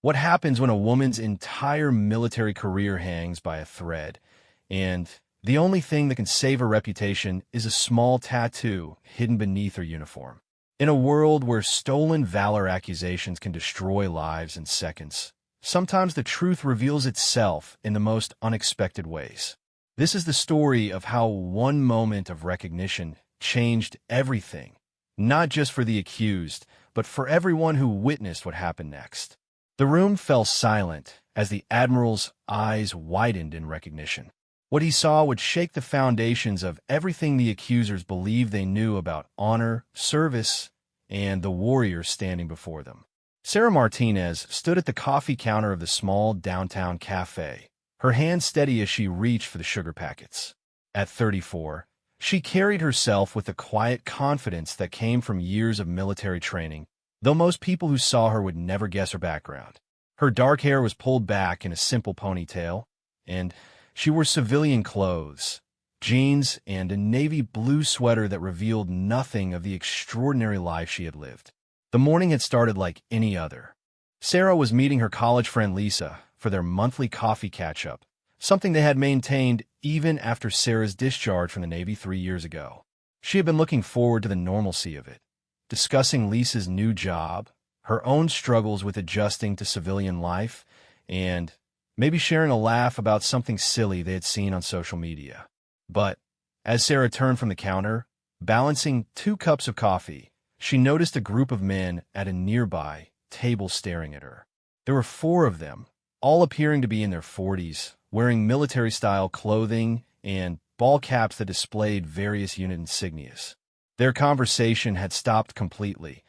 What happens when a woman's entire military career hangs by a thread, and the only thing that can save her reputation is a small tattoo hidden beneath her uniform? In a world where stolen valor accusations can destroy lives in seconds, sometimes the truth reveals itself in the most unexpected ways. This is the story of how one moment of recognition changed everything, not just for the accused, but for everyone who witnessed what happened next. The room fell silent as the Admiral's eyes widened in recognition. What he saw would shake the foundations of everything the accusers believed they knew about honor, service, and the warriors standing before them. Sarah Martinez stood at the coffee counter of the small downtown cafe, her hand steady as she reached for the sugar packets. At 34, she carried herself with the quiet confidence that came from years of military training, though most people who saw her would never guess her background. Her dark hair was pulled back in a simple ponytail, and she wore civilian clothes, jeans, and a navy blue sweater that revealed nothing of the extraordinary life she had lived. The morning had started like any other. Sarah was meeting her college friend Lisa for their monthly coffee catch-up, something they had maintained even after Sarah's discharge from the Navy 3 years ago. She had been looking forward to the normalcy of it, discussing Lisa's new job, her own struggles with adjusting to civilian life, and maybe sharing a laugh about something silly they had seen on social media. But as Sarah turned from the counter, balancing 2 cups of coffee, she noticed a group of men at a nearby table staring at her. There were 4 of them, all appearing to be in their 40s, wearing military-style clothing and ball caps that displayed various unit insignias. Their conversation had stopped completely,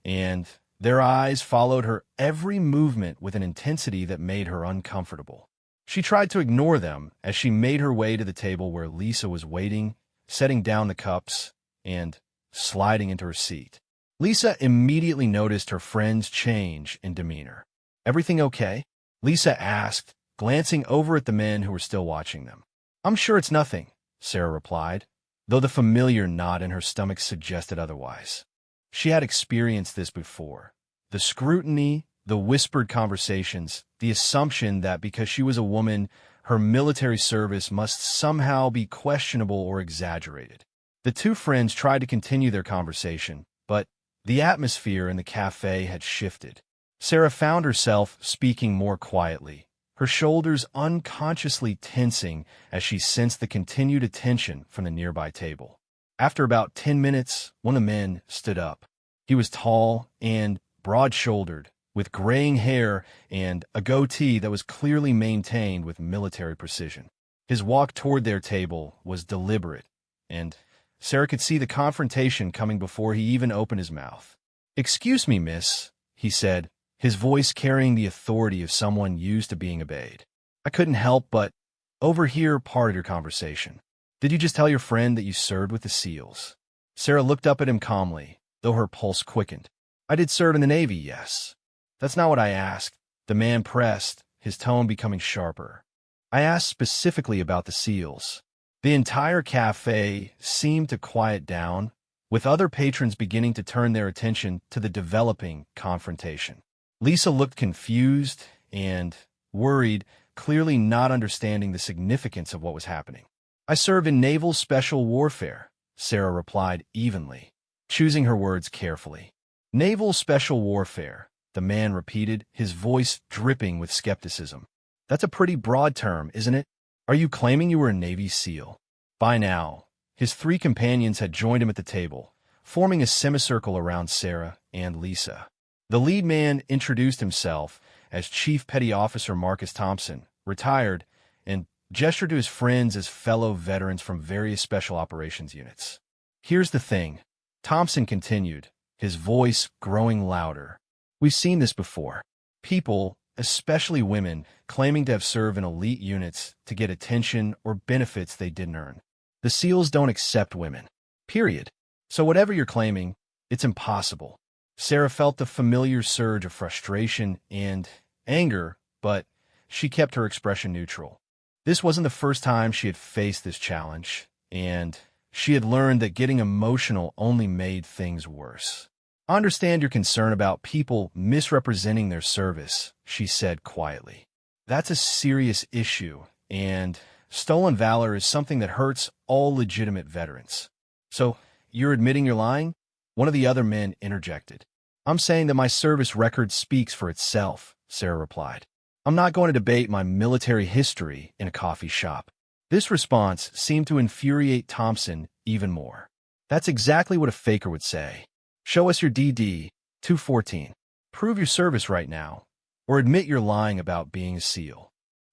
and their eyes followed her every movement with an intensity that made her uncomfortable. She tried to ignore them as she made her way to the table where Lisa was waiting, setting down the cups, and sliding into her seat. Lisa immediately noticed her friend's change in demeanor. "Everything okay?" Lisa asked, glancing over at the men who were still watching them. "I'm sure it's nothing," Sarah replied, though the familiar knot in her stomach suggested otherwise. She had experienced this before. The scrutiny, the whispered conversations, the assumption that because she was a woman, her military service must somehow be questionable or exaggerated. The 2 friends tried to continue their conversation, but the atmosphere in the cafe had shifted. Sarah found herself speaking more quietly, her shoulders unconsciously tensing as she sensed the continued attention from the nearby table. After about 10 minutes, one of the men stood up. He was tall and broad-shouldered, with graying hair and a goatee that was clearly maintained with military precision. His walk toward their table was deliberate, and Sarah could see the confrontation coming before he even opened his mouth. "Excuse me, miss," he said, his voice carrying the authority of someone used to being obeyed. "I couldn't help but overhear part of your conversation. Did you just tell your friend that you served with the SEALs?" Sarah looked up at him calmly, though her pulse quickened. "I did serve in the Navy, yes." "That's not what I asked," the man pressed, his tone becoming sharper. "I asked specifically about the SEALs." The entire cafe seemed to quiet down, with other patrons beginning to turn their attention to the developing confrontation. Lisa looked confused and worried, clearly not understanding the significance of what was happening. "I serve in Naval Special Warfare," Sarah replied evenly, choosing her words carefully. "Naval Special Warfare," the man repeated, his voice dripping with skepticism. "That's a pretty broad term, isn't it? Are you claiming you were a Navy SEAL?" By now, his 3 companions had joined him at the table, forming a semicircle around Sarah and Lisa. The lead man introduced himself as Chief Petty Officer Marcus Thompson, retired, and gestured to his friends as fellow veterans from various special operations units. "Here's the thing," Thompson continued, his voice growing louder. "We've seen this before. People, especially women, claiming to have served in elite units to get attention or benefits they didn't earn. The SEALs don't accept women. Period. So whatever you're claiming, it's impossible." Sarah felt the familiar surge of frustration and anger, but she kept her expression neutral. This wasn't the first time she had faced this challenge, and she had learned that getting emotional only made things worse. I understand your concern about people misrepresenting their service, she said quietly. That's a serious issue, and stolen valor is something that hurts all legitimate veterans. So, you're admitting you're lying? One of the other men interjected. I'm saying that my service record speaks for itself, Sarah replied. I'm not going to debate my military history in a coffee shop. This response seemed to infuriate Thompson even more. That's exactly what a faker would say. Show us your DD 214. Prove your service right now, or admit you're lying about being a SEAL.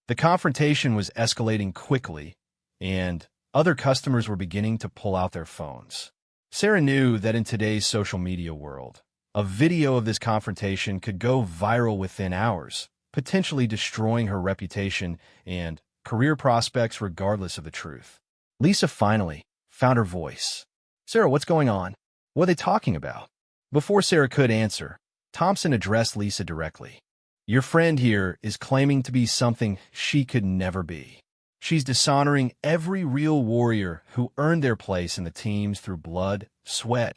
The confrontation was escalating quickly, and other customers were beginning to pull out their phones. Sarah knew that in today's social media world, a video of this confrontation could go viral within hours, potentially destroying her reputation and career prospects regardless of the truth. Lisa finally found her voice. Sarah, what's going on? What are they talking about? Before Sarah could answer, Thompson addressed Lisa directly. Your friend here is claiming to be something she could never be. She's dishonoring every real warrior who earned their place in the teams through blood, sweat,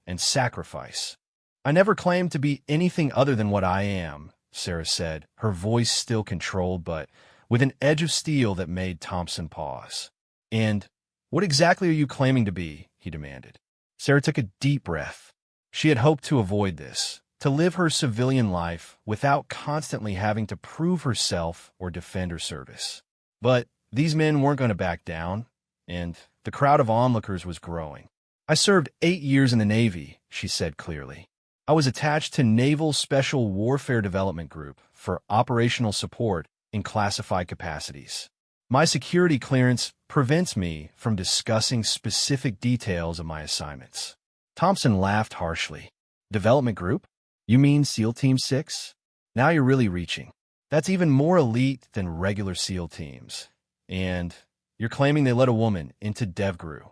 and sacrifice. I never claimed to be anything other than what I am, Sarah said, her voice still controlled but with an edge of steel that made Thompson pause. And what exactly are you claiming to be? He demanded. Sarah took a deep breath. She had hoped to avoid this, to live her civilian life without constantly having to prove herself or defend her service. But these men weren't going to back down, and the crowd of onlookers was growing. I served 8 years in the Navy, she said clearly. I was attached to Naval Special Warfare Development Group for operational support in classified capacities. My security clearance prevents me from discussing specific details of my assignments. Thompson laughed harshly. Development Group? You mean SEAL Team 6? Now you're really reaching. That's even more elite than regular SEAL teams. And you're claiming they let a woman into DevGru.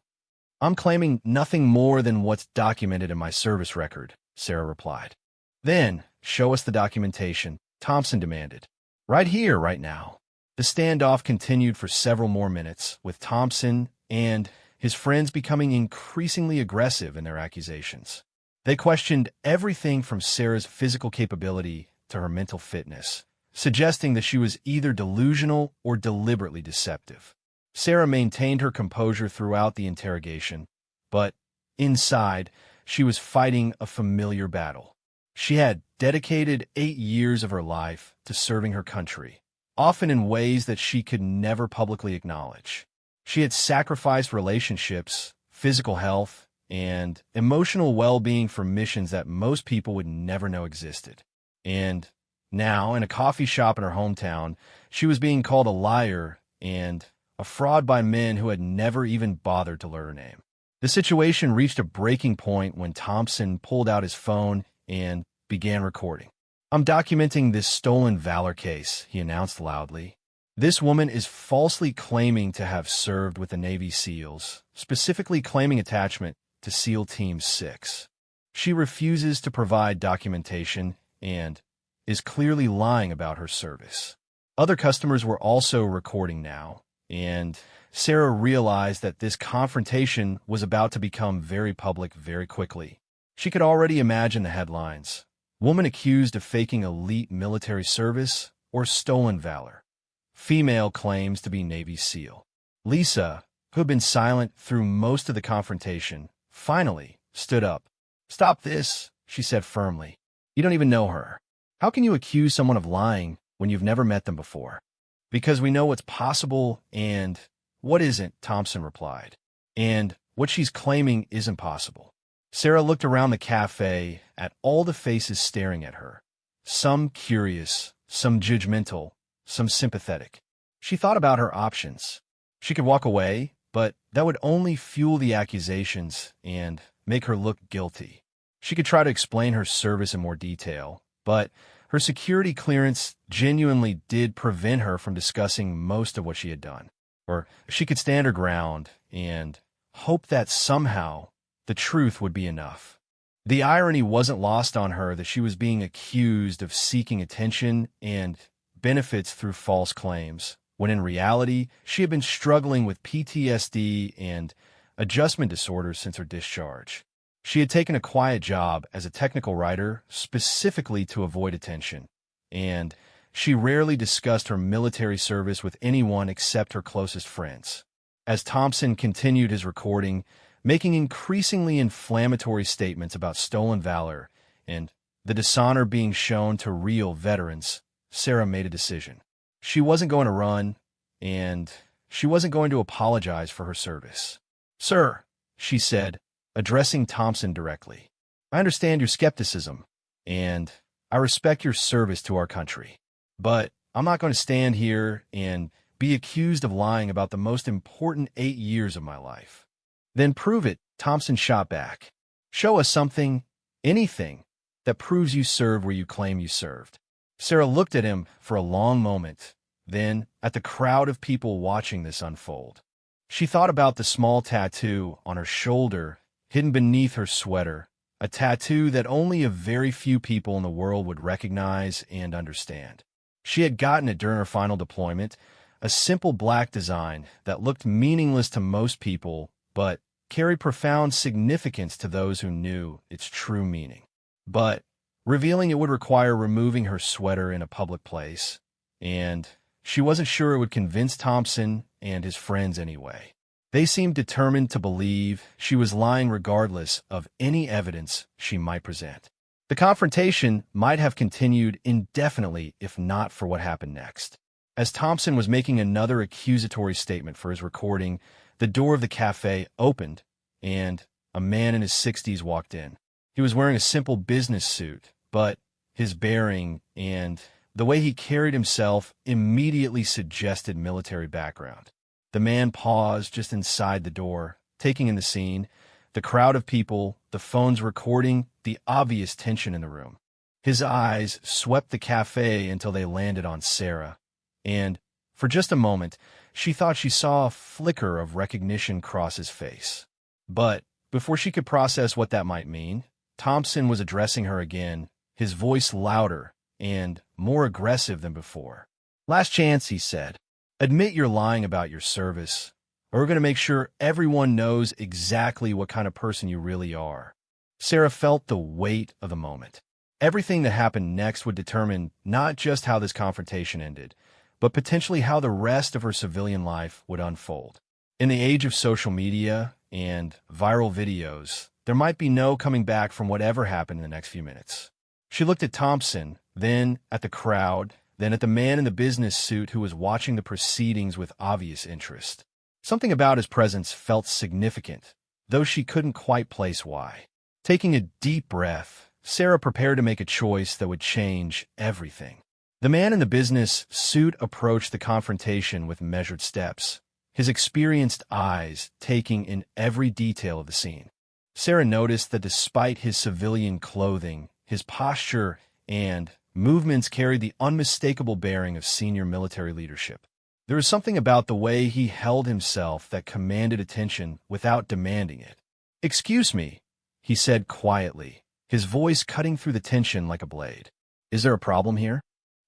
I'm claiming nothing more than what's documented in my service record, Sarah replied. Then, show us the documentation, Thompson demanded. Right here, right now. The standoff continued for several more minutes, with Thompson and his friends becoming increasingly aggressive in their accusations. They questioned everything from Sarah's physical capability to her mental fitness, suggesting that she was either delusional or deliberately deceptive. Sarah maintained her composure throughout the interrogation, but inside, she was fighting a familiar battle. She had dedicated 8 years of her life to serving her country, often in ways that she could never publicly acknowledge. She had sacrificed relationships, physical health, and emotional well-being for missions that most people would never know existed. And now, in a coffee shop in her hometown, she was being called a liar and a fraud by men who had never even bothered to learn her name. The situation reached a breaking point when Thompson pulled out his phone and began recording. I'm documenting this stolen valor case, he announced loudly. This woman is falsely claiming to have served with the Navy SEALs, specifically claiming attachment to SEAL Team 6. She refuses to provide documentation and is clearly lying about her service. Other customers were also recording now, and Sarah realized that this confrontation was about to become very public very quickly. She could already imagine the headlines. Woman accused of faking elite military service or stolen valor. Female claims to be Navy SEAL. Lisa, who had been silent through most of the confrontation, finally stood up. Stop this, she said firmly. You don't even know her. How can you accuse someone of lying when you've never met them before? Because we know what's possible and what isn't, Thompson replied. And what she's claiming isn't possible. Sarah looked around the cafe at all the faces staring at her. Some curious, some judgmental, some sympathetic. She thought about her options. She could walk away, but that would only fuel the accusations and make her look guilty. She could try to explain her service in more detail, but her security clearance genuinely did prevent her from discussing most of what she had done. Or she could stand her ground and hope that somehow the truth would be enough. The irony wasn't lost on her that she was being accused of seeking attention and benefits through false claims, when in reality, she had been struggling with PTSD and adjustment disorders since her discharge. She had taken a quiet job as a technical writer specifically to avoid attention, and she rarely discussed her military service with anyone except her closest friends. As Thompson continued his recording, making increasingly inflammatory statements about stolen valor and the dishonor being shown to real veterans, Sarah made a decision. She wasn't going to run, and she wasn't going to apologize for her service. "Sir," she said, addressing Thompson directly, "I understand your skepticism, and I respect your service to our country. But I'm not going to stand here and be accused of lying about the most important 8 years of my life." "Then prove it," Thompson shot back. "Show us something, anything, that proves you served where you claim you served." Sarah looked at him for a long moment, then at the crowd of people watching this unfold. She thought about the small tattoo on her shoulder, hidden beneath her sweater, a tattoo that only a very few people in the world would recognize and understand. She had gotten it during her final deployment, a simple black design that looked meaningless to most people, but carried profound significance to those who knew its true meaning. But revealing it would require removing her sweater in a public place, and she wasn't sure it would convince Thompson and his friends anyway. They seemed determined to believe she was lying regardless of any evidence she might present. The confrontation might have continued indefinitely if not for what happened next. As Thompson was making another accusatory statement for his recording, the door of the cafe opened, and a man in his 60s walked in. He was wearing a simple business suit, but his bearing and the way he carried himself immediately suggested military background. The man paused just inside the door, taking in the scene, the crowd of people, the phones recording, the obvious tension in the room. His eyes swept the cafe until they landed on Sarah, and for just a moment, she thought she saw a flicker of recognition cross his face. But before she could process what that might mean, Thompson was addressing her again, his voice louder and more aggressive than before. "Last chance," he said. "Admit you're lying about your service, or we're going to make sure everyone knows exactly what kind of person you really are." Sarah felt the weight of the moment. Everything that happened next would determine not just how this confrontation ended, but potentially how the rest of her civilian life would unfold. In the age of social media and viral videos, there might be no coming back from whatever happened in the next few minutes. She looked at Thompson, then at the crowd, then at the man in the business suit who was watching the proceedings with obvious interest. Something about his presence felt significant, though she couldn't quite place why. Taking a deep breath, Sarah prepared to make a choice that would change everything. The man in the business suit approached the confrontation with measured steps, his experienced eyes taking in every detail of the scene. Sarah noticed that despite his civilian clothing, his posture and movements carried the unmistakable bearing of senior military leadership. There was something about the way he held himself that commanded attention without demanding it. "Excuse me," he said quietly, his voice cutting through the tension like a blade. "Is there a problem here?"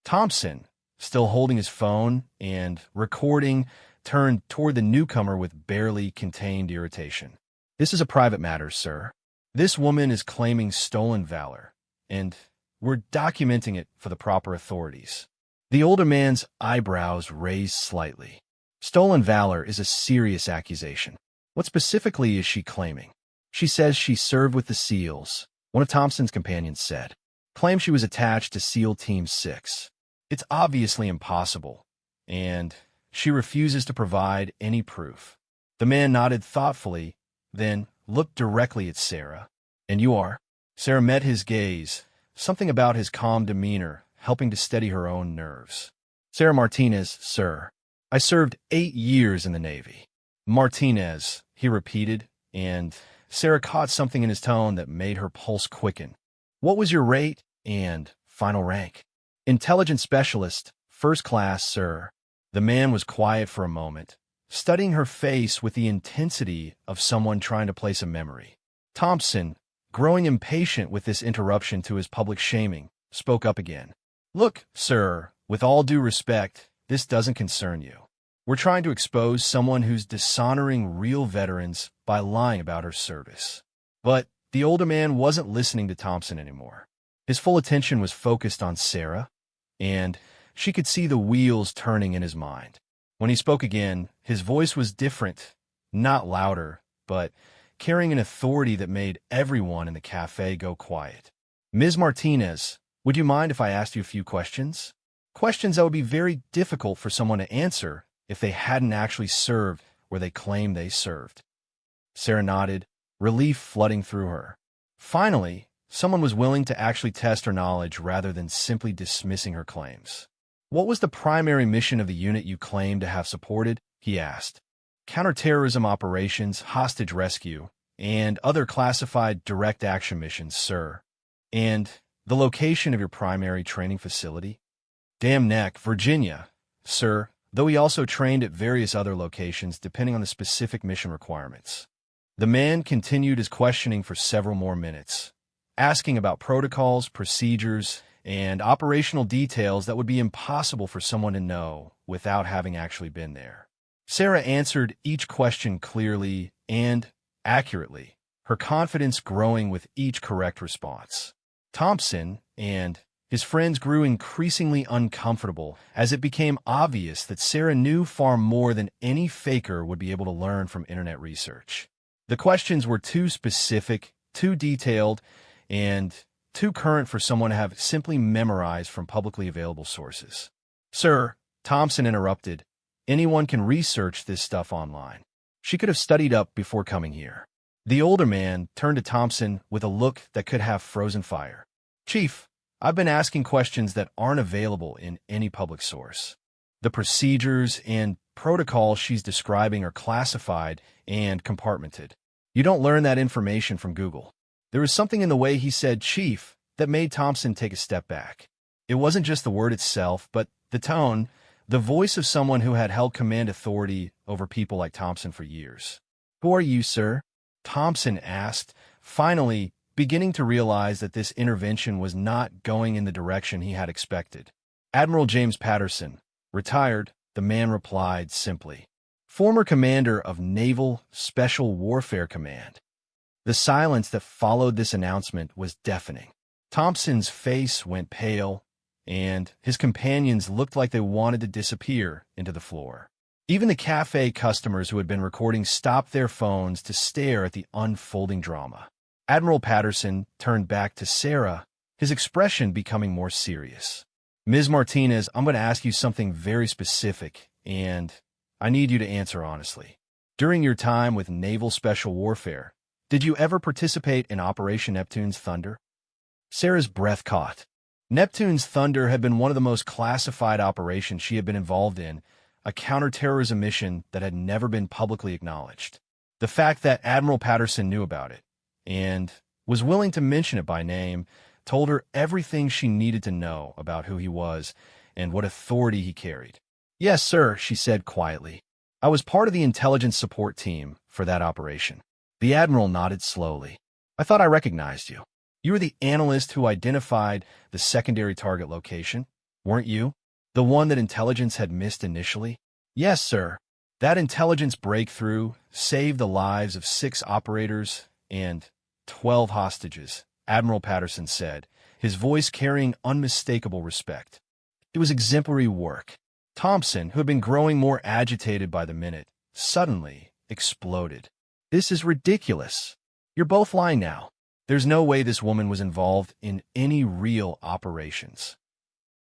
Thompson, still holding his phone and recording, turned toward the newcomer with barely contained irritation. "This is a private matter, sir. This woman is claiming stolen valor, and we're documenting it for the proper authorities." The older man's eyebrows raised slightly. "Stolen valor is a serious accusation. What specifically is she claiming?" "She says she served with the SEALs," one of Thompson's companions said. "Claims she was attached to SEAL Team 6. It's obviously impossible, and she refuses to provide any proof." The man nodded thoughtfully, then looked directly at Sarah. "And you are?" Sarah met his gaze, something about his calm demeanor helping to steady her own nerves. "Sarah Martinez, sir. I served 8 years in the Navy." "Martinez," he repeated, and Sarah caught something in his tone that made her pulse quicken. "What was your rate and final rank?" "Intelligence specialist, first class, sir." The man was quiet for a moment, studying her face with the intensity of someone trying to place a memory. Thompson, growing impatient with this interruption to his public shaming, spoke up again. "Look, sir, with all due respect, this doesn't concern you. We're trying to expose someone who's dishonoring real veterans by lying about her service. But The older man wasn't listening to Thompson anymore. His full attention was focused on Sarah, and she could see the wheels turning in his mind. When he spoke again, his voice was different, not louder, but carrying an authority that made everyone in the cafe go quiet. Ms. Martinez, would you mind if I asked you a few questions? Questions that would be very difficult for someone to answer if they hadn't actually served where they claimed they served. Sarah nodded, relief flooding through her. Finally, someone was willing to actually test her knowledge rather than simply dismissing her claims. What was the primary mission of the unit you claimed to have supported? He asked. Counterterrorism operations, hostage rescue, and other classified direct action missions, sir. And the location of your primary training facility? Dam Neck, Virginia, sir, though he also trained at various other locations depending on the specific mission requirements. The man continued his questioning for several more minutes, asking about protocols, procedures, and operational details that would be impossible for someone to know without having actually been there. Sarah answered each question clearly and accurately, her confidence growing with each correct response. Thompson and his friends grew increasingly uncomfortable as it became obvious that Sarah knew far more than any faker would be able to learn from internet research. The questions were too specific, too detailed, and too current for someone to have simply memorized from publicly available sources. Sir, Thompson interrupted, anyone can research this stuff online. She could have studied up before coming here. The older man turned to Thompson with a look that could have frozen fire. Chief, I've been asking questions that aren't available in any public source. The procedures and protocols she's describing are classified and compartmented. You don't learn that information from Google. There was something in the way he said chief that made Thompson take a step back. It wasn't just the word itself, but the tone, the voice of someone who had held command authority over people like Thompson for years. Who are you, sir? Thompson asked, finally beginning to realize that this intervention was not going in the direction he had expected. Admiral James Patterson, retired, the man replied simply. Former commander of Naval Special Warfare Command. The silence that followed this announcement was deafening. Thompson's face went pale, and his companions looked like they wanted to disappear into the floor. Even the cafe customers who had been recording stopped their phones to stare at the unfolding drama. Admiral Patterson turned back to Sarah, his expression becoming more serious. Ms. Martinez, I'm going to ask you something very specific, and I need you to answer honestly. During your time with Naval Special Warfare, did you ever participate in Operation Neptune's Thunder? Sarah's breath caught. Neptune's Thunder had been one of the most classified operations she had been involved in, a counterterrorism mission that had never been publicly acknowledged. The fact that Admiral Patterson knew about it, and was willing to mention it by name, told her everything she needed to know about who he was and what authority he carried. Yes, sir, she said quietly. I was part of the intelligence support team for that operation. The Admiral nodded slowly. I thought I recognized you. You were the analyst who identified the secondary target location, weren't you? The one that intelligence had missed initially? Yes, sir. That intelligence breakthrough saved the lives of 6 operators and 12 hostages, Admiral Patterson said, his voice carrying unmistakable respect. It was exemplary work. Thompson, who had been growing more agitated by the minute, suddenly exploded. This is ridiculous. You're both lying now. There's no way this woman was involved in any real operations.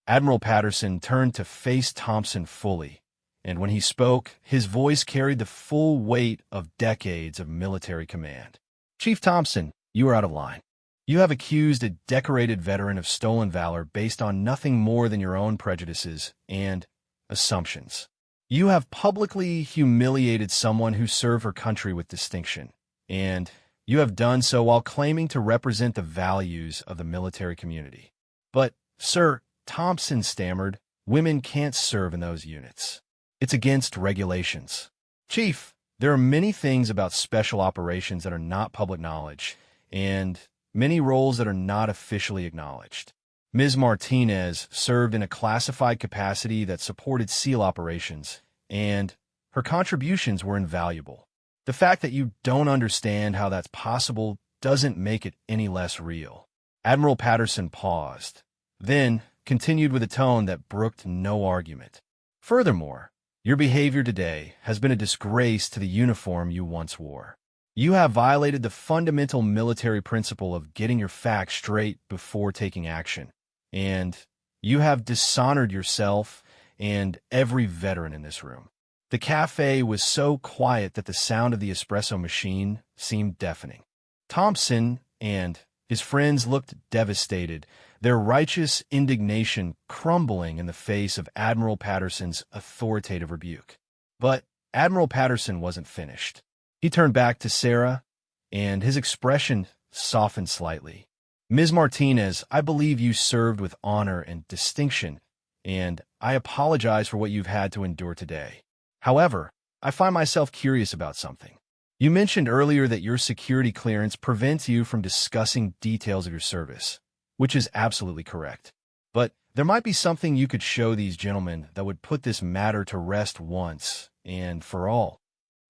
Admiral Patterson turned to face Thompson fully, and when he spoke, his voice carried the full weight of decades of military command. Chief Thompson, you are out of line. You have accused a decorated veteran of stolen valor based on nothing more than your own prejudices and assumptions. You have publicly humiliated someone who served her country with distinction, and you have done so while claiming to represent the values of the military community. But, sir, Thompson stammered, women can't serve in those units. It's against regulations. Chief, there are many things about special operations that are not public knowledge, and many roles that are not officially acknowledged. Ms. Martinez served in a classified capacity that supported SEAL operations, and her contributions were invaluable. The fact that you don't understand how that's possible doesn't make it any less real. Admiral Patterson paused, then continued with a tone that brooked no argument. Furthermore, your behavior today has been a disgrace to the uniform you once wore. You have violated the fundamental military principle of getting your facts straight before taking action, and you have dishonored yourself and every veteran in this room. The cafe was so quiet that the sound of the espresso machine seemed deafening. Thompson and his friends looked devastated, their righteous indignation crumbling in the face of Admiral Patterson's authoritative rebuke. But Admiral Patterson wasn't finished. He turned back to Sarah, and his expression softened slightly. Ms. Martinez, I believe you served with honor and distinction, and I apologize for what you've had to endure today. However, I find myself curious about something. You mentioned earlier that your security clearance prevents you from discussing details of your service, which is absolutely correct. But there might be something you could show these gentlemen that would put this matter to rest once and for all.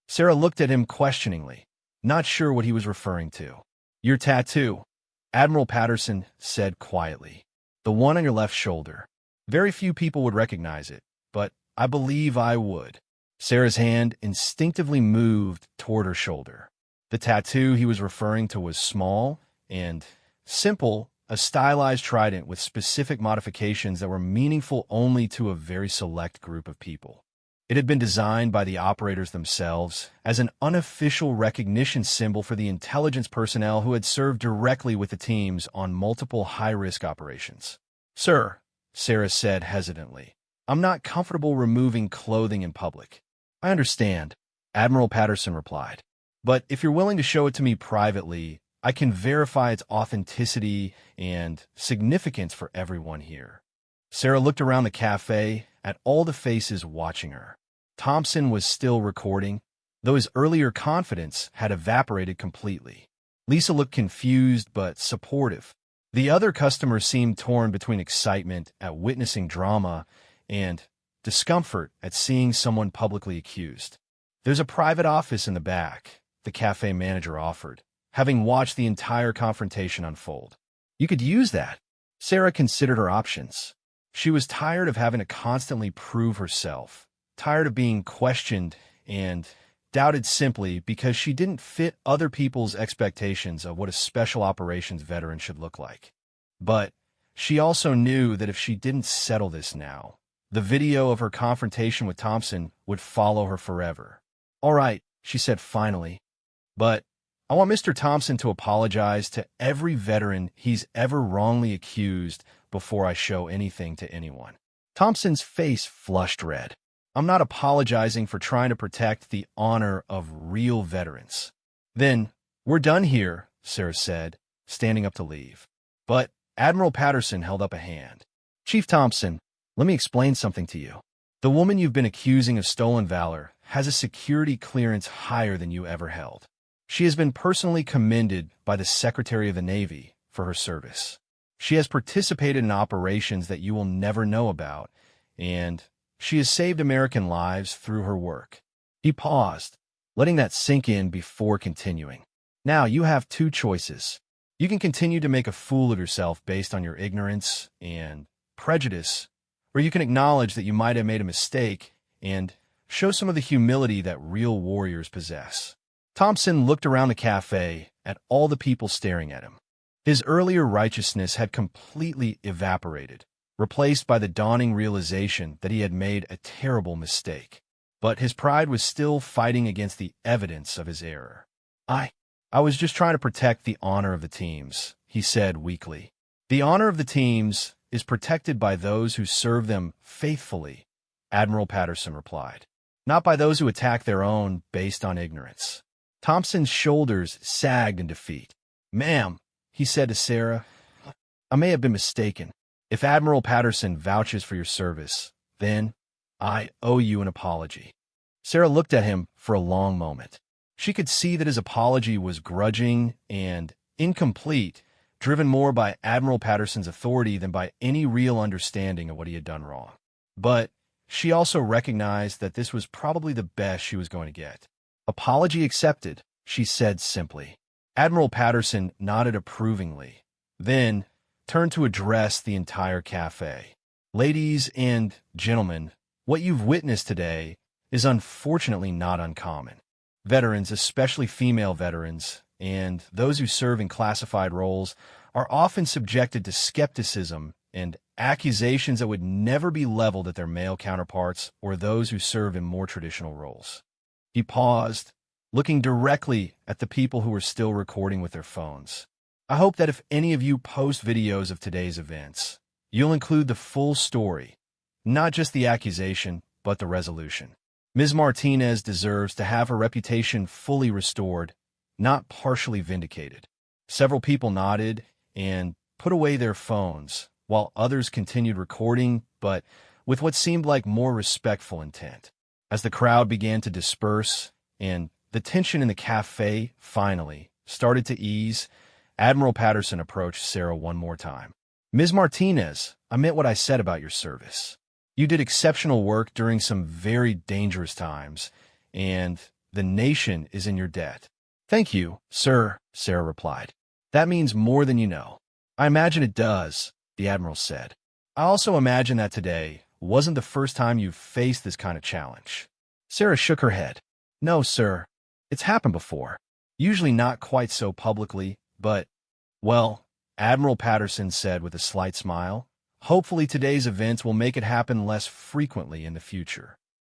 Sarah looked at him questioningly, not sure what he was referring to. Your tattoo, Admiral Patterson said quietly. The one on your left shoulder. Very few people would recognize it, but I believe I would. Sarah's hand instinctively moved toward her shoulder. The tattoo he was referring to was small and simple, a stylized trident with specific modifications that were meaningful only to a very select group of people. It had been designed by the operators themselves as an unofficial recognition symbol for the intelligence personnel who had served directly with the teams on multiple high-risk operations. Sir, Sarah said hesitantly, I'm not comfortable removing clothing in public. I understand, Admiral Patterson replied. But if you're willing to show it to me privately, I can verify its authenticity and significance for everyone here. Sarah looked around the cafe at all the faces watching her. Thompson was still recording, though his earlier confidence had evaporated completely. Lisa looked confused but supportive. The other customers seemed torn between excitement at witnessing drama and discomfort at seeing someone publicly accused. There's a private office in the back, the cafe manager offered, having watched the entire confrontation unfold. You could use that. Sarah considered her options. She was tired of having to constantly prove herself, tired of being questioned and doubted simply because she didn't fit other people's expectations of what a special operations veteran should look like. But she also knew that if she didn't settle this now, the video of her confrontation with Thompson would follow her forever. All right, she said finally, but I want Mr. Thompson to apologize to every veteran he's ever wrongly accused before I show anything to anyone. Thompson's face flushed red. I'm not apologizing for trying to protect the honor of real veterans. Then, we're done here, Sarah said, standing up to leave. But Admiral Patterson held up a hand. Chief Thompson, let me explain something to you. The woman you've been accusing of stolen valor has a security clearance higher than you ever held. She has been personally commended by the Secretary of the Navy for her service. She has participated in operations that you will never know about, and she has saved American lives through her work. He paused, letting that sink in before continuing. Now you have two choices. You can continue to make a fool of yourself based on your ignorance and prejudice, or you can acknowledge that you might have made a mistake and show some of the humility that real warriors possess. Thompson looked around the cafe at all the people staring at him. His earlier righteousness had completely evaporated, replaced by the dawning realization that he had made a terrible mistake. But his pride was still fighting against the evidence of his error. I was just trying to protect the honor of the teams, he said weakly. The honor of the teams is protected by those who serve them faithfully, Admiral Patterson replied, not by those who attack their own based on ignorance. Thompson's shoulders sagged in defeat. Ma'am, he said to Sarah, I may have been mistaken. If Admiral Patterson vouches for your service, then I owe you an apology. Sarah looked at him for a long moment. She could see that his apology was grudging and incomplete, driven more by Admiral Patterson's authority than by any real understanding of what he had done wrong. But she also recognized that this was probably the best she was going to get. Apology accepted, she said simply. Admiral Patterson nodded approvingly, then turned to address the entire cafe. Ladies and gentlemen, what you've witnessed today is unfortunately not uncommon. Veterans, especially female veterans, and those who serve in classified roles, are often subjected to skepticism and accusations that would never be leveled at their male counterparts or those who serve in more traditional roles. He paused, looking directly at the people who were still recording with their phones. I hope that if any of you post videos of today's events, you'll include the full story, not just the accusation, but the resolution. Ms. Martinez deserves to have her reputation fully restored, not partially vindicated. Several people nodded and put away their phones, while others continued recording, but with what seemed like more respectful intent. As the crowd began to disperse and the tension in the cafe finally started to ease, Admiral Patterson approached Sarah one more time. Ms. Martinez, I meant what I said about your service. You did exceptional work during some very dangerous times, and the nation is in your debt. Thank you, sir, Sarah replied. That means more than you know. I imagine it does, the Admiral said. I also imagine that today wasn't the first time you've faced this kind of challenge. Sarah shook her head. No, sir. It's happened before. Usually not quite so publicly, but, well, Admiral Patterson said with a slight smile, hopefully today's events will make it happen less frequently in the future.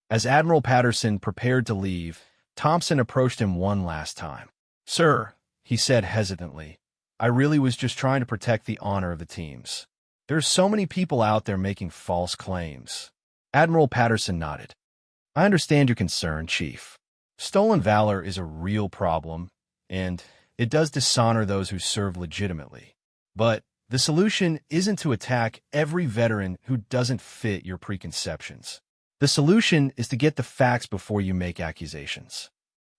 As Admiral Patterson prepared to leave, Thompson approached him one last time. Sir, he said hesitantly, I really was just trying to protect the honor of the teams. There's so many people out there making false claims. Admiral Patterson nodded. I understand your concern, Chief. Stolen valor is a real problem, and it does dishonor those who serve legitimately. But the solution isn't to attack every veteran who doesn't fit your preconceptions. The solution is to get the facts before you make accusations.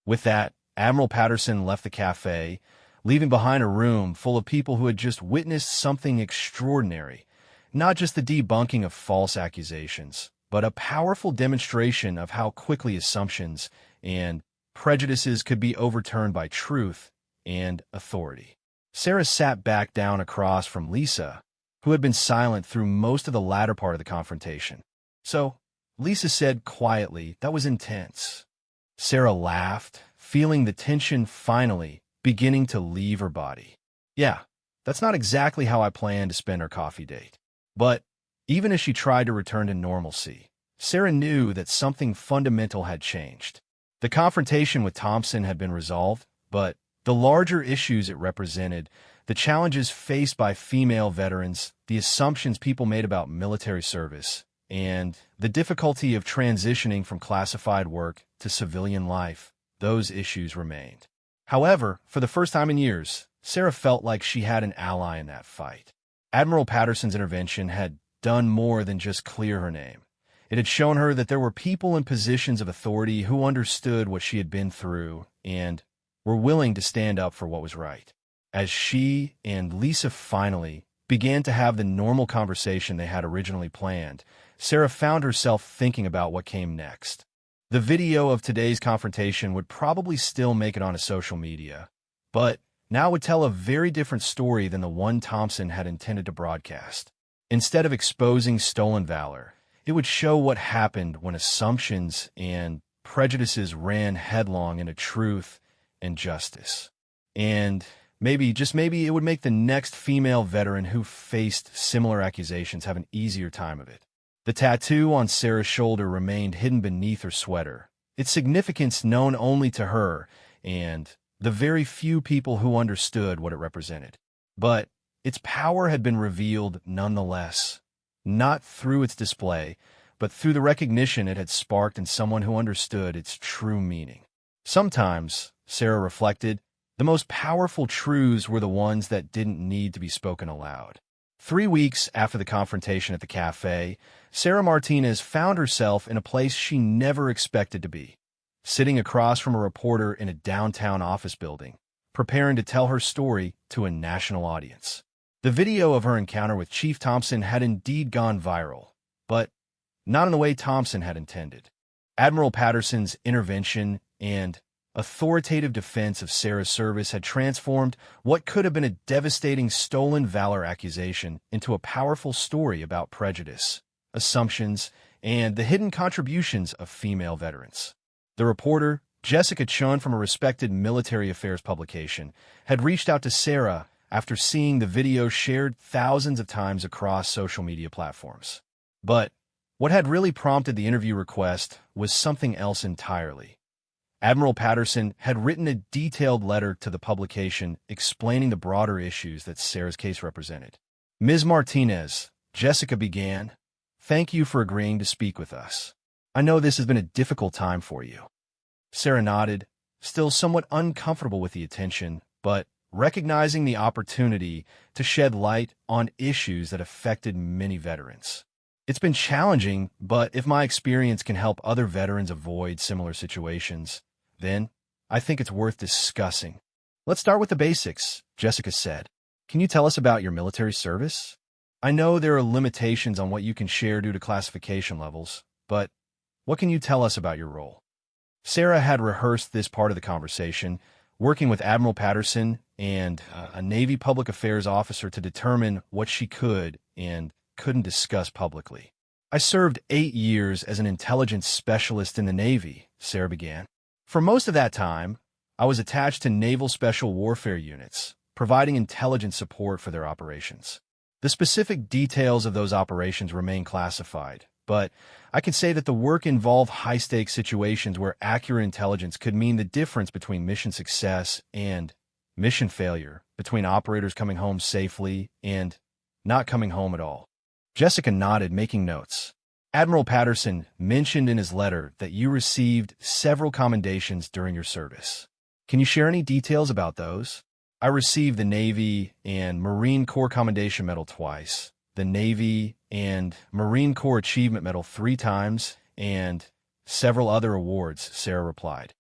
With that, Admiral Patterson left the cafe, leaving behind a room full of people who had just witnessed something extraordinary, not just the debunking of false accusations, but a powerful demonstration of how quickly assumptions and prejudices could be overturned by truth and authority. Sarah sat back down across from Lisa, who had been silent through most of the latter part of the confrontation. So, Lisa said quietly, that was intense. Sarah laughed, feeling the tension finally beginning to leave her body. Yeah, that's not exactly how I planned to spend our coffee date. But even as she tried to return to normalcy, Sarah knew that something fundamental had changed. The confrontation with Thompson had been resolved, but the larger issues it represented, the challenges faced by female veterans, the assumptions people made about military service, and the difficulty of transitioning from classified work to civilian life, those issues remained. However, for the first time in years, Sarah felt like she had an ally in that fight. Admiral Patterson's intervention had done more than just clear her name. It had shown her that there were people in positions of authority who understood what she had been through and were willing to stand up for what was right. As she and Lisa finally began to have the normal conversation they had originally planned, Sarah found herself thinking about what came next. The video of today's confrontation would probably still make it onto social media, but now would tell a very different story than the one Thompson had intended to broadcast. Instead of exposing stolen valor, it would show what happened when assumptions and prejudices ran headlong into truth and justice. And maybe, just maybe, it would make the next female veteran who faced similar accusations have an easier time of it. The tattoo on Sarah's shoulder remained hidden beneath her sweater, its significance known only to her and the very few people who understood what it represented. But its power had been revealed nonetheless, not through its display, but through the recognition it had sparked in someone who understood its true meaning. Sometimes, Sarah reflected, the most powerful truths were the ones that didn't need to be spoken aloud. 3 weeks after the confrontation at the cafe, Sarah Martinez found herself in a place she never expected to be, sitting across from a reporter in a downtown office building, preparing to tell her story to a national audience. The video of her encounter with Chief Thompson had indeed gone viral, but not in the way Thompson had intended. Admiral Patterson's intervention and authoritative defense of Sarah's service had transformed what could have been a devastating stolen valor accusation into a powerful story about prejudice, assumptions, and the hidden contributions of female veterans. The reporter, Jessica Chun from a respected military affairs publication, had reached out to Sarah after seeing the video shared thousands of times across social media platforms. But what had really prompted the interview request was something else entirely. Admiral Patterson had written a detailed letter to the publication explaining the broader issues that Sarah's case represented. "Ms. Martinez," Jessica began, "thank you for agreeing to speak with us. I know this has been a difficult time for you." Sarah nodded, still somewhat uncomfortable with the attention, but recognizing the opportunity to shed light on issues that affected many veterans. "It's been challenging, but if my experience can help other veterans avoid similar situations, then I think it's worth discussing." "Let's start with the basics," Jessica said. "Can you tell us about your military service? I know there are limitations on what you can share due to classification levels, but what can you tell us about your role?" Sarah had rehearsed this part of the conversation, working with Admiral Patterson and a Navy public affairs officer to determine what she could and couldn't discuss publicly. "I served 8 years as an intelligence specialist in the Navy," Sarah began. "For most of that time, I was attached to Naval Special Warfare Units, providing intelligence support for their operations. The specific details of those operations remain classified, but I can say that the work involved high-stakes situations where accurate intelligence could mean the difference between mission success and mission failure, between operators coming home safely and not coming home at all." Jessica nodded, making notes. "Admiral Patterson mentioned in his letter that you received several commendations during your service. Can you share any details about those?" "I received the Navy and Marine Corps Commendation Medal twice, the Navy and Marine Corps Achievement Medal 3 times, and several other awards," Sarah replied.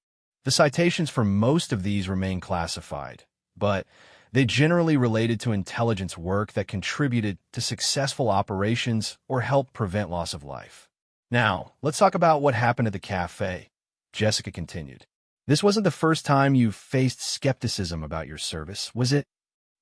"The citations for most of these remain classified, but they generally related to intelligence work that contributed to successful operations or helped prevent loss of life." "Now, let's talk about what happened at the cafe," Jessica continued. "This wasn't the first time you faced skepticism about your service, was it?"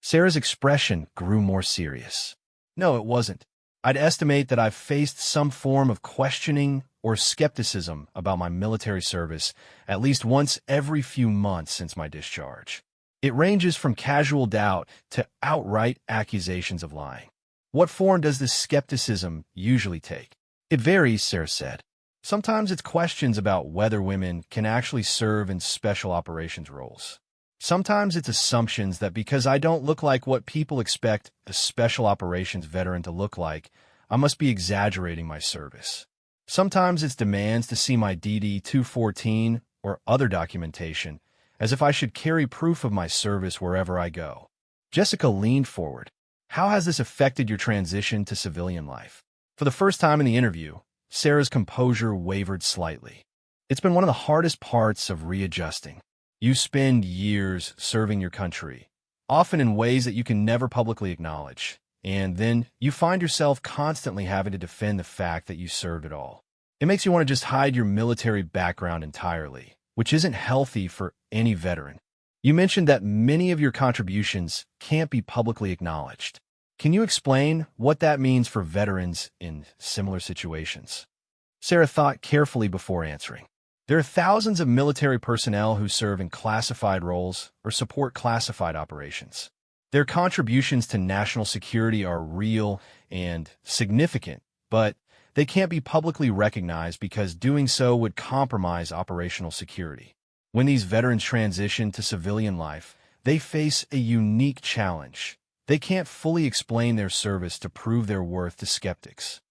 Sarah's expression grew more serious. "No, it wasn't. I'd estimate that I've faced some form of questioning or skepticism about my military service at least once every few months since my discharge. It ranges from casual doubt to outright accusations of lying." "What form does this skepticism usually take?" "It varies," Sarah said. "Sometimes it's questions about whether women can actually serve in special operations roles. Sometimes it's assumptions that because I don't look like what people expect a special operations veteran to look like, I must be exaggerating my service. Sometimes it's demands to see my DD-214 or other documentation, as if I should carry proof of my service wherever I go." Jessica leaned forward. "How has this affected your transition to civilian life?" For the first time in the interview, Sarah's composure wavered slightly. "It's been one of the hardest parts of readjusting. You spend years serving your country, often in ways that you can never publicly acknowledge, and then you find yourself constantly having to defend the fact that you served at all. It makes you want to just hide your military background entirely, which isn't healthy for any veteran. You mentioned that many of your contributions can't be publicly acknowledged. Can you explain what that means for veterans in similar situations?" Sarah thought carefully before answering. "There are thousands of military personnel who serve in classified roles or support classified operations. Their contributions to national security are real and significant, but they can't be publicly recognized because doing so would compromise operational security. When these veterans transition to civilian life, they face a unique challenge. They can't fully explain their service to prove their worth to skeptics.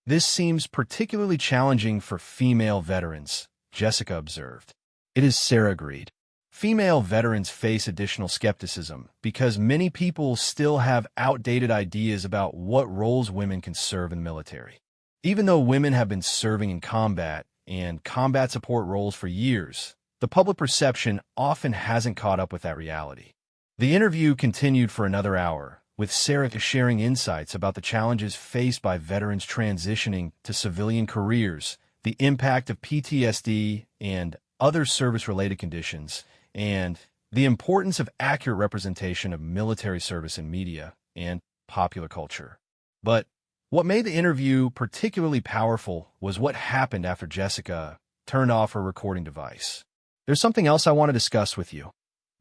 This seems particularly challenging for female veterans," Jessica observed. "It is," Sarah agreed. "Female veterans face additional skepticism because many people still have outdated ideas about what roles women can serve in the military. Even though women have been serving in combat and combat support roles for years, the public perception often hasn't caught up with that reality." The interview continued for another hour, with Sarah sharing insights about the challenges faced by veterans transitioning to civilian careers, the impact of PTSD and other service-related conditions, and the importance of accurate representation of military service in media and popular culture. But what made the interview particularly powerful was what happened after Jessica turned off her recording device. "There's something else I want to discuss with you,"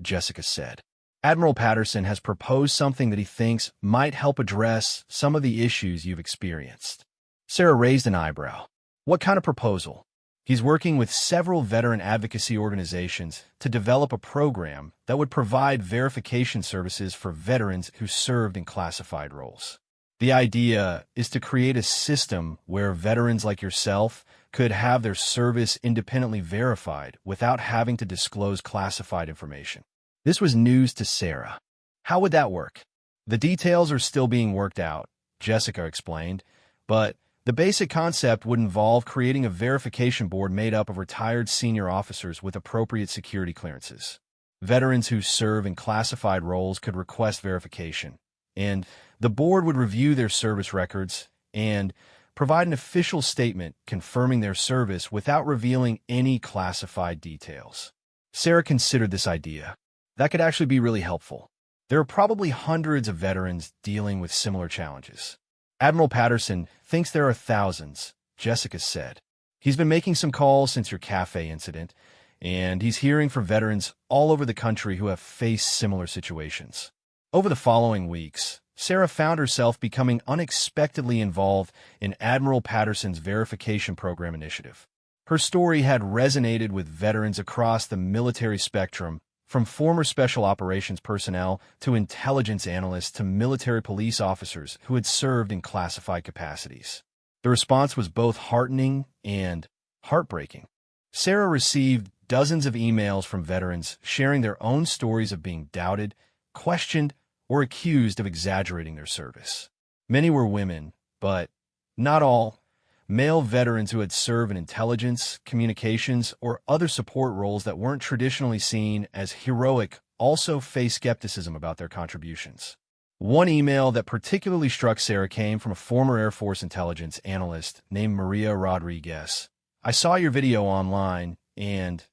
Jessica said. "Admiral Patterson has proposed something that he thinks might help address some of the issues you've experienced." Sarah raised an eyebrow. "What kind of proposal?" "He's working with several veteran advocacy organizations to develop a program that would provide verification services for veterans who served in classified roles. The idea is to create a system where veterans like yourself could have their service independently verified without having to disclose classified information." This was news to Sarah. "How would that work?" "The details are still being worked out," Jessica explained, "but the basic concept would involve creating a verification board made up of retired senior officers with appropriate security clearances. Veterans who serve in classified roles could request verification, and the board would review their service records and provide an official statement confirming their service without revealing any classified details." Sarah considered this idea. "That could actually be really helpful. There are probably hundreds of veterans dealing with similar challenges." "Admiral Patterson thinks there are thousands," Jessica said. "He's been making some calls since your cafe incident, and he's hearing from veterans all over the country who have faced similar situations." Over the following weeks, Sarah found herself becoming unexpectedly involved in Admiral Patterson's verification program initiative. Her story had resonated with veterans across the military spectrum, from former special operations personnel to intelligence analysts to military police officers who had served in classified capacities. The response was both heartening and heartbreaking. Sarah received dozens of emails from veterans sharing their own stories of being doubted, questioned, or accused of exaggerating their service. Many were women, but not all. Male veterans who had served in intelligence, communications, or other support roles that weren't traditionally seen as heroic also faced skepticism about their contributions. One email that particularly struck Sarah came from a former Air Force intelligence analyst named Maria Rodriguez. "I saw your video online and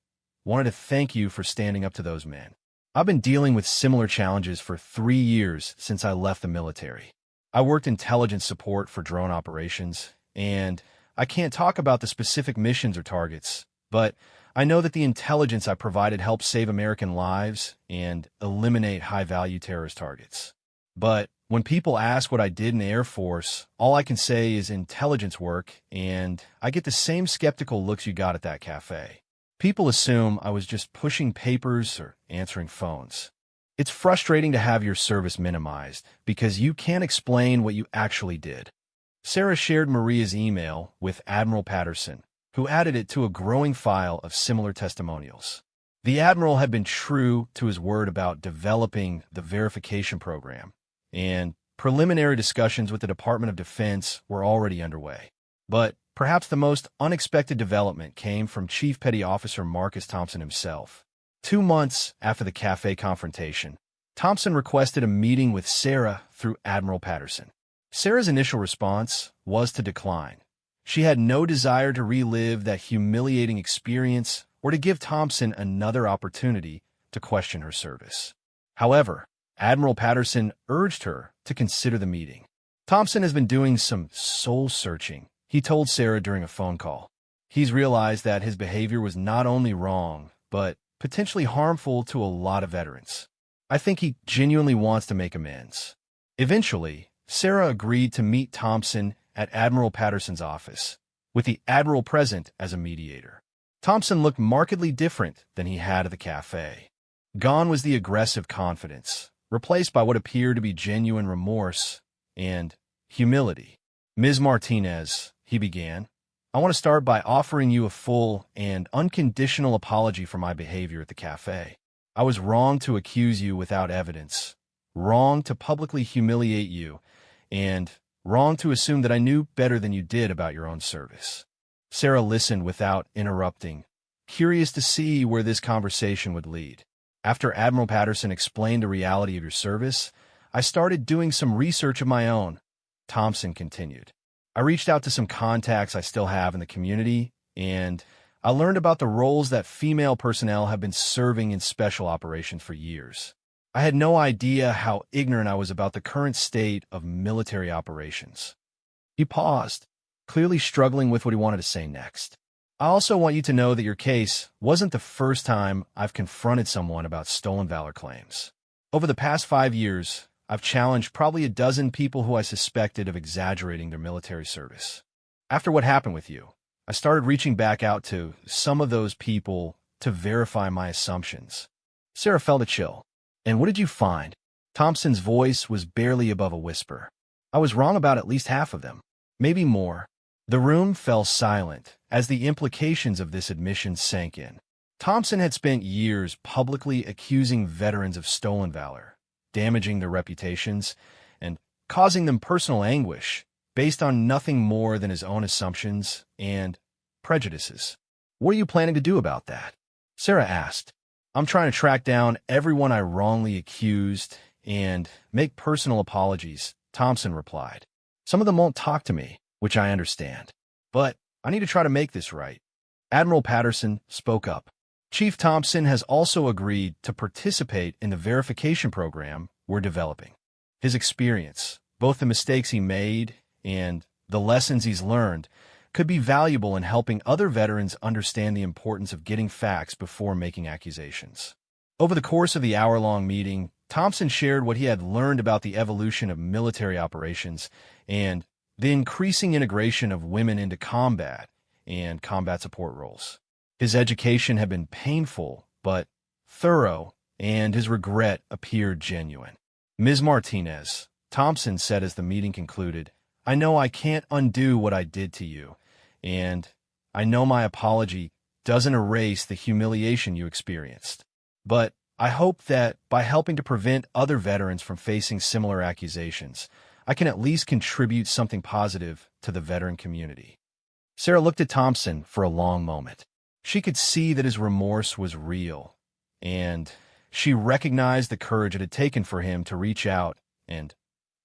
wanted to thank you for standing up to those men. I've been dealing with similar challenges for 3 years since I left the military. I worked intelligence support for drone operations, and I can't talk about the specific missions or targets, but I know that the intelligence I provided helped save American lives and eliminate high-value terrorist targets. But when people ask what I did in the Air Force, all I can say is intelligence work, and I get the same skeptical looks you got at that cafe. People assume I was just pushing papers or answering phones. It's frustrating to have your service minimized because you can't explain what you actually did." Sarah shared Maria's email with Admiral Patterson, who added it to a growing file of similar testimonials. The Admiral had been true to his word about developing the verification program, and preliminary discussions with the Department of Defense were already underway. But perhaps the most unexpected development came from Chief Petty Officer Marcus Thompson himself. 2 months after the cafe confrontation, Thompson requested a meeting with Sarah through Admiral Patterson. Sarah's initial response was to decline. She had no desire to relive that humiliating experience or to give Thompson another opportunity to question her service. However, Admiral Patterson urged her to consider the meeting. "Thompson has been doing some soul-searching," he told Sarah during a phone call. "He's realized that his behavior was not only wrong, but potentially harmful to a lot of veterans. I think he genuinely wants to make amends." Eventually, Sarah agreed to meet Thompson at Admiral Patterson's office, with the Admiral present as a mediator. Thompson looked markedly different than he had at the cafe. Gone was the aggressive confidence, replaced by what appeared to be genuine remorse and humility. "Ms. Martinez," he began, "I want to start by offering you a full and unconditional apology for my behavior at the cafe. I was wrong to accuse you without evidence, wrong to publicly humiliate you, and wrong to assume that I knew better than you did about your own service." Sarah listened without interrupting, curious to see where this conversation would lead. "After Admiral Patterson explained the reality of your service, I started doing some research of my own," Thompson continued. "I reached out to some contacts I still have in the community, and I learned about the roles that female personnel have been serving in special operations for years. I had no idea how ignorant I was about the current state of military operations. He paused, clearly struggling with what he wanted to say next. I also want you to know that your case wasn't the first time I've confronted someone about stolen valor claims. Over the past 5 years, I've challenged probably a dozen people who I suspected of exaggerating their military service. After what happened with you, I started reaching back out to some of those people to verify my assumptions. Sarah felt a chill. And what did you find? Thompson's voice was barely above a whisper. I was wrong about at least half of them, maybe more. The room fell silent as the implications of this admission sank in. Thompson had spent years publicly accusing veterans of stolen valor, damaging their reputations, and causing them personal anguish based on nothing more than his own assumptions and prejudices. What are you planning to do about that? Sarah asked. I'm trying to track down everyone I wrongly accused and make personal apologies, Thompson replied. Some of them won't talk to me, which I understand. But I need to try to make this right. Admiral Patterson spoke up. Chief Thompson has also agreed to participate in the verification program we're developing. His experience, both the mistakes he made and the lessons he's learned, could be valuable in helping other veterans understand the importance of getting facts before making accusations. Over the course of the hour-long meeting, Thompson shared what he had learned about the evolution of military operations and the increasing integration of women into combat and combat support roles. His education had been painful, but thorough, and his regret appeared genuine. Ms. Martinez, Thompson said as the meeting concluded, I know I can't undo what I did to you, and I know my apology doesn't erase the humiliation you experienced. But I hope that by helping to prevent other veterans from facing similar accusations, I can at least contribute something positive to the veteran community. Sarah looked at Thompson for a long moment. She could see that his remorse was real, and she recognized the courage it had taken for him to reach out and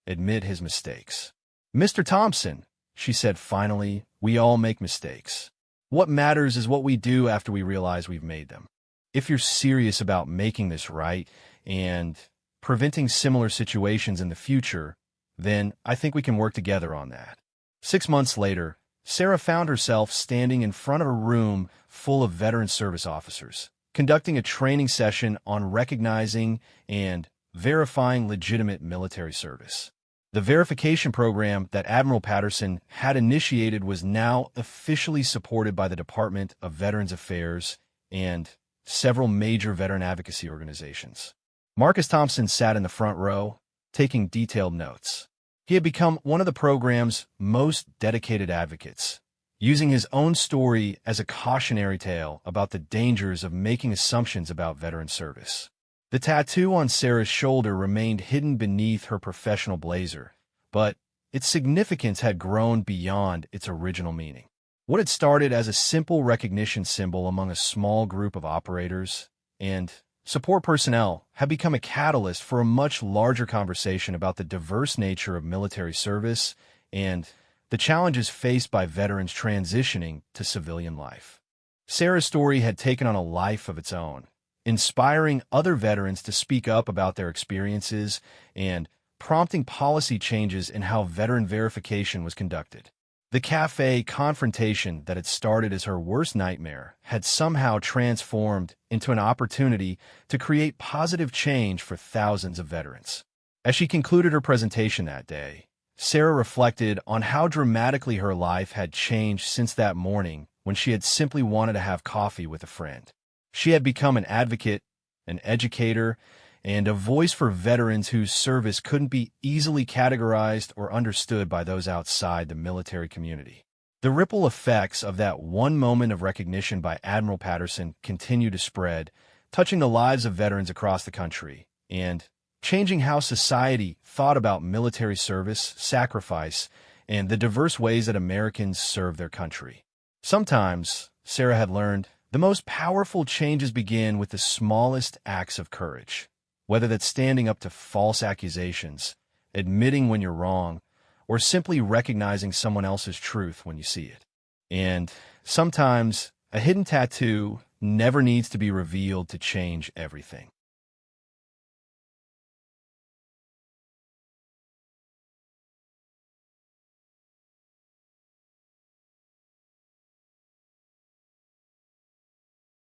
admit his mistakes. Mr. Thompson, she said finally, we all make mistakes. What matters is what we do after we realize we've made them. If you're serious about making this right and preventing similar situations in the future, then I think we can work together on that. 6 months later, Sarah found herself standing in front of a room full of veteran service officers, conducting a training session on recognizing and verifying legitimate military service. The verification program that Admiral Patterson had initiated was now officially supported by the Department of Veterans Affairs and several major veteran advocacy organizations. Marcus Thompson sat in the front row, taking detailed notes. He had become one of the program's most dedicated advocates, using his own story as a cautionary tale about the dangers of making assumptions about veteran service. The tattoo on Sarah's shoulder remained hidden beneath her professional blazer, but its significance had grown beyond its original meaning. What had started as a simple recognition symbol among a small group of operators and support personnel had become a catalyst for a much larger conversation about the diverse nature of military service and the challenges faced by veterans transitioning to civilian life. Sarah's story had taken on a life of its own, inspiring other veterans to speak up about their experiences and prompting policy changes in how veteran verification was conducted. The cafe confrontation that had started as her worst nightmare had somehow transformed into an opportunity to create positive change for thousands of veterans. As she concluded her presentation that day, Sarah reflected on how dramatically her life had changed since that morning when she had simply wanted to have coffee with a friend. She had become an advocate, an educator, and a voice for veterans whose service couldn't be easily categorized or understood by those outside the military community. The ripple effects of that one moment of recognition by Admiral Patterson continue to spread, touching the lives of veterans across the country and changing how society thought about military service, sacrifice, and the diverse ways that Americans serve their country. Sometimes, Sarah had learned, the most powerful changes begin with the smallest acts of courage, whether that's standing up to false accusations, admitting when you're wrong, or simply recognizing someone else's truth when you see it. And sometimes A hidden tattoo never needs to be revealed to change everything.